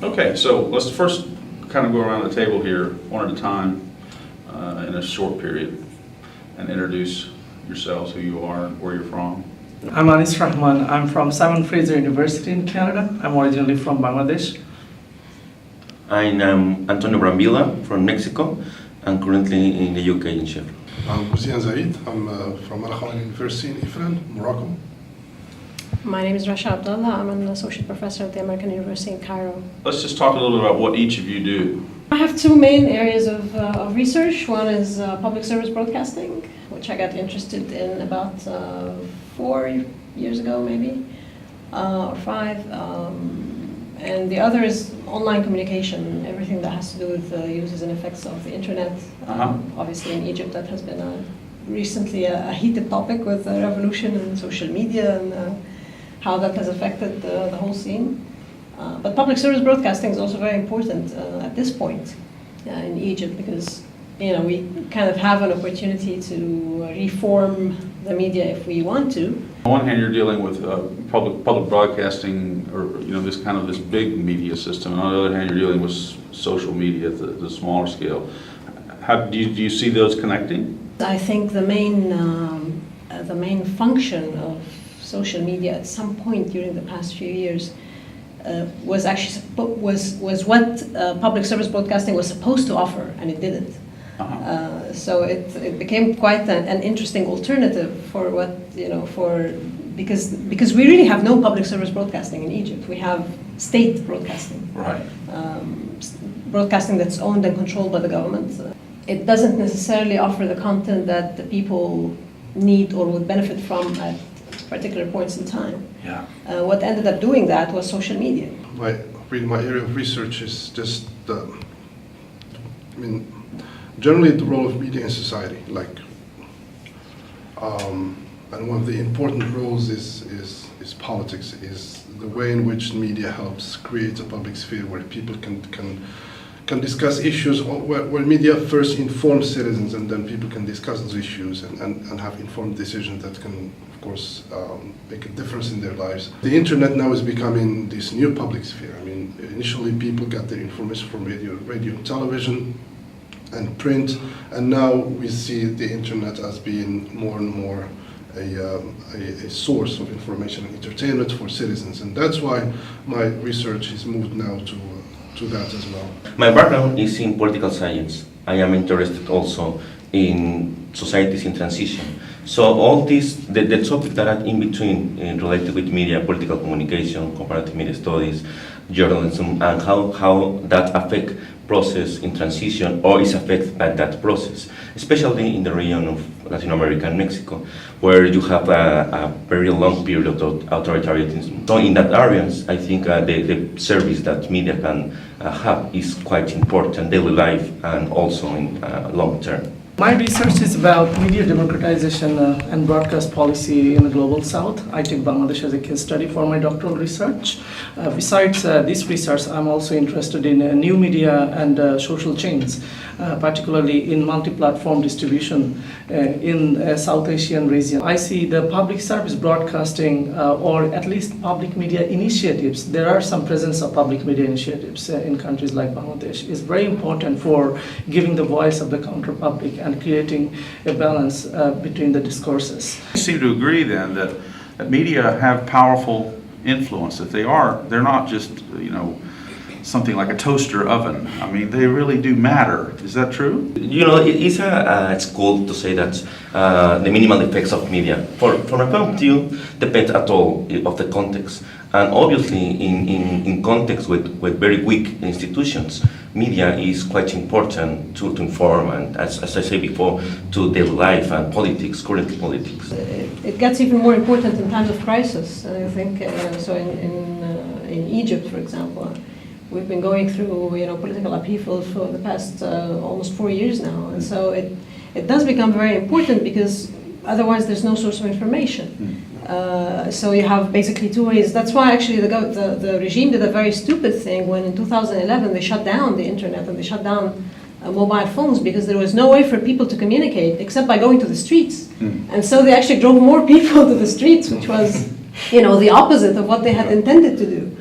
Okay, so let's first kind of go around the table here, one at a time, in a short period, and introduce yourselves, who you are, and where you're from. I'm Anis Rahman. I'm from Simon Fraser University in Canada. I'm originally from Bangladesh. I'm Antonio Brambila from Mexico and currently in the UK in Sheffield. I'm Bouziane Zaid. I'm from Rasha University in Ifrane, Morocco. My name is Rasha Abdulla. I'm an associate professor at the American University in Cairo. Let's just talk a little bit about what each of you do. I have two main areas of research. One is public service broadcasting, which I got interested in about 4 years ago, maybe, or 5. And the other is online communication, everything that has to do with the uses and effects of the internet. Obviously in Egypt that has been recently a heated topic with the revolution and social media and how that has affected the whole scene. But public service broadcasting is also very important at this point in Egypt because we kind of have an opportunity to reform the media if we want to. On one hand, you're dealing with public broadcasting, or this big media system. And on the other hand, you're dealing with social media at the smaller scale. How do you see those connecting? I think the main function of social media at some point during the past few years was what public service broadcasting was supposed to offer, and it didn't. So it became quite an interesting alternative for because we really have no public service broadcasting in Egypt. We have state broadcasting, right? Broadcasting that's owned and controlled by the government. It doesn't necessarily offer the content that the people need or would benefit from at particular points in time. Yeah. What ended up doing that was social media. My area of research is just, generally the role of media in society, and one of the important roles is politics, is the way in which media helps create a public sphere where people can discuss issues, where media first informs citizens and then people can discuss those issues and have informed decisions that can, of course, make a difference in their lives. The internet now is becoming this new public sphere. Initially people got their information from radio and television and print, and now we see the internet as being more and more a source of information and entertainment for citizens, and that's why my research is moved now to that as well. My background is in political science. I am interested also in societies in transition. So all these, the topics that are in between related with media, political communication, comparative media studies, journalism, and how that affect process in transition or is affected by that process, especially in the region of Latin America and Mexico, where you have a very long period of authoritarianism. So in that areas, I think the service that media can have is quite important, daily life and also in long term. My research is about media democratization and broadcast policy in the global south. I took Bangladesh as a case study for my doctoral research. Besides this research, I'm also interested in new media and social chains, particularly in multi-platform distribution in South Asian region. I see the public service broadcasting or at least public media initiatives. There are some presence of public media initiatives in countries like Bangladesh. It's very important for giving the voice of the counter-public and creating a balance between the discourses. You seem to agree then that media have powerful influence, that they're not just, something like a toaster oven. They really do matter. Is that true? It's cool to say that the minimal effects of media, from my point of view, depend at all of the context. And obviously, in context with very weak institutions, media is quite important to inform and, as I said before, to daily life and politics, current politics. It gets even more important in times of crisis. I think so. In Egypt, for example, we've been going through political upheaval for the past almost 4 years now, and so it does become very important because otherwise there's no source of information. So you have basically two ways. That's why actually the regime did a very stupid thing when in 2011 they shut down the internet and they shut down mobile phones because there was no way for people to communicate except by going to the streets. And so they actually drove more people to the streets, which was the opposite of what they had intended to do.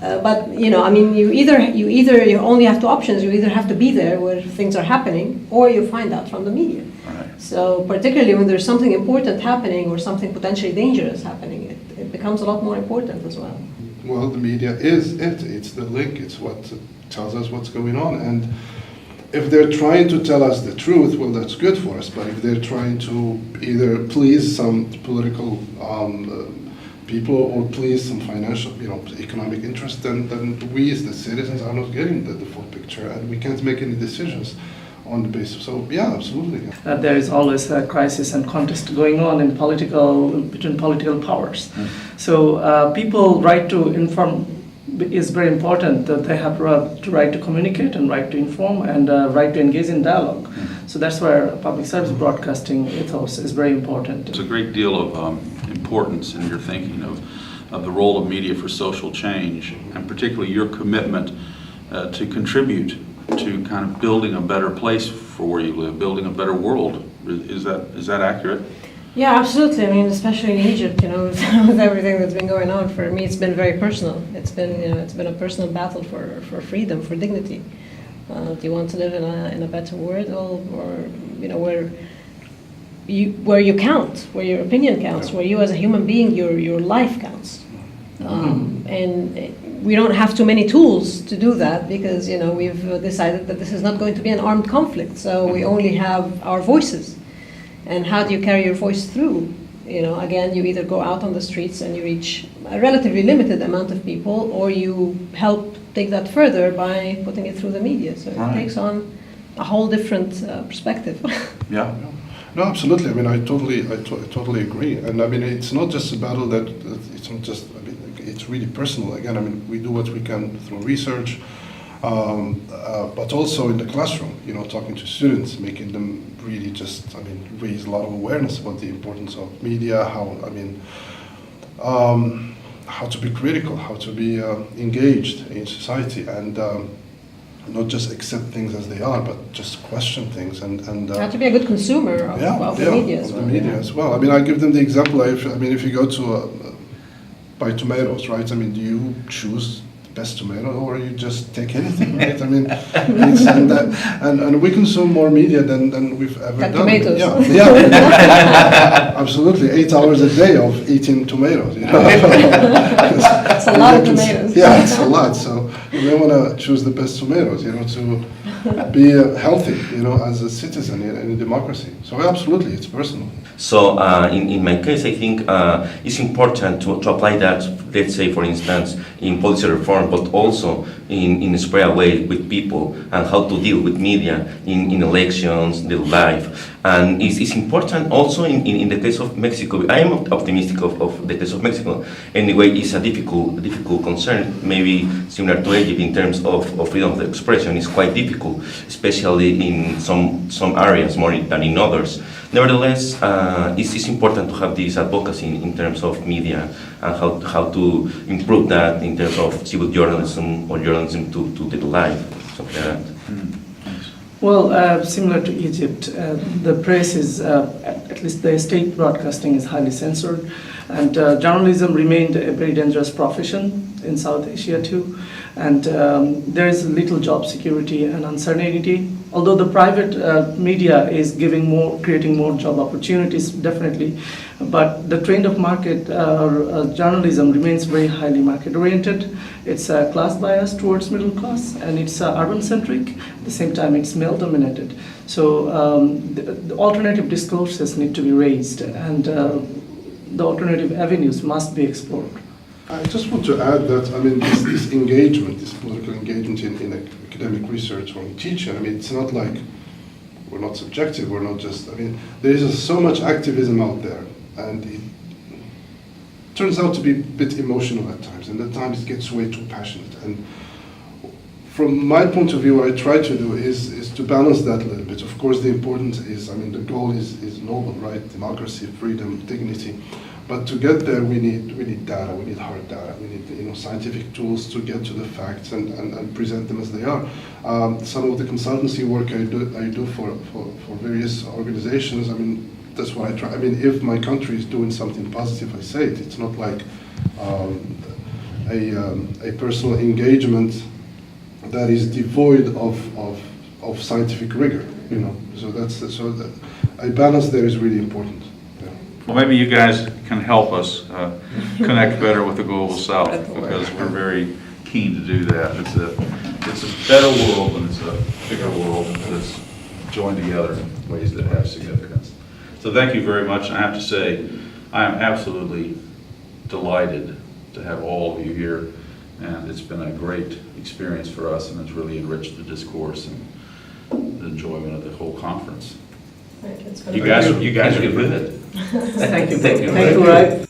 But I mean, you only have two options. You either have to be there where things are happening, or you find out from the media. Right. So particularly when there's something important happening or something potentially dangerous happening, it becomes a lot more important as well. Well, the media is it. It's the link. It's what tells us what's going on. And if they're trying to tell us the truth, well, that's good for us. But if they're trying to either please some political people or please some financial, economic interest, then we as the citizens are not getting the full picture, and we can't make any decisions on the basis. So yeah, absolutely. There is always a crisis and contest going on between political powers. So people right to inform is very important. That they have the right to communicate and right to inform and right to engage in dialogue. So that's where public service broadcasting ethos is very important. It's a great deal of importance in your thinking of the role of media for social change, and particularly your commitment to contribute to kind of building a better place for where you live, building a better world. Is that accurate? Yeah, absolutely. I mean, especially in Egypt, with everything that's been going on, for me, it's been very personal. It's been a personal battle for freedom, for dignity. Do you want to live in a better world, or where you count, where your opinion counts, where you as a human being, your life counts, and we don't have too many tools to do that because we've decided that this is not going to be an armed conflict, so we only have our voices. And how do you carry your voice through? Again, you either go out on the streets and you reach a relatively limited amount of people, or you help take that further by putting it through the media. So it takes on a whole different perspective. Yeah. No, absolutely. I mean, I totally agree. And I mean, it's not just a battle that it's not just. I mean, it's really personal. Again, I mean, we do what we can through research, but also in the classroom. Talking to students, making them really raise a lot of awareness about the importance of media. How to be critical, how to be engaged in society, and not just accept things as they are, but just question things and how to be a good consumer of the media as well. The media as well. I mean, I give them the example. If you go to buy tomatoes, right? I mean, do you choose the best tomato, or you just take anything, right? I mean, and we consume more media than we've ever done. Tomatoes. Yeah. Absolutely, 8 hours a day of eating tomatoes. It's a lot of tomatoes. Yeah, it's a lot. So you may want to choose the best tomatoes, to be healthy, as a citizen in a democracy. So absolutely, it's personal. So in my case, I think it's important to apply that, let's say, for instance, in policy reform, but also in a spread way with people and how to deal with media in elections, their life. And it's important also in the case of Mexico. I am optimistic of the case of Mexico. Anyway, it's a difficult concern, maybe similar to Egypt in terms of freedom of expression. It's quite difficult, especially in some areas more than in others. Nevertheless, it's important to have this advocacy in terms of media and how to improve that in terms of civil journalism or journalism to the life, something like that. Well, similar to Egypt, the press is, at least the state broadcasting is highly censored, and journalism remained a very dangerous profession in South Asia too, and there is little job security and uncertainty. Although the private media is creating more job opportunities, definitely, but the trend of market journalism remains very highly market-oriented. It's class biased towards middle class, and it's urban-centric. At the same time, it's male-dominated. So the alternative discourses need to be raised, and the alternative avenues must be explored. I just want to add that, this engagement, this political engagement in academic research or in teaching, it's not like we're not subjective, we're not just, there is so much activism out there, and it turns out to be a bit emotional at times, and at times it gets way too passionate. And from my point of view, what I try to do is to balance that a little bit. Of course, the importance is, the goal is noble, right? Democracy, freedom, dignity. But to get there, we need data, we need hard data, we need scientific tools to get to the facts and present them as they are. Some of the consultancy work I do for various organizations, that's what I try. If my country is doing something positive, I say it. It's not like a personal engagement that is devoid of scientific rigor, you know. So a balance there is really important. Yeah. Well, maybe you guys can help us connect better with the Global South, Spread the word. because we're very keen to do that. It's a better world, and it's a bigger world that's joined together in ways that have significance. So thank you very much. And I have to say, I am absolutely delighted to have all of you here, and it's been a great experience for us, and it's really enriched the discourse and the enjoyment of the whole conference. Thank you. It's been You a guys pleasure. are good with it. Thank you. Thank you. Thank you, Rai.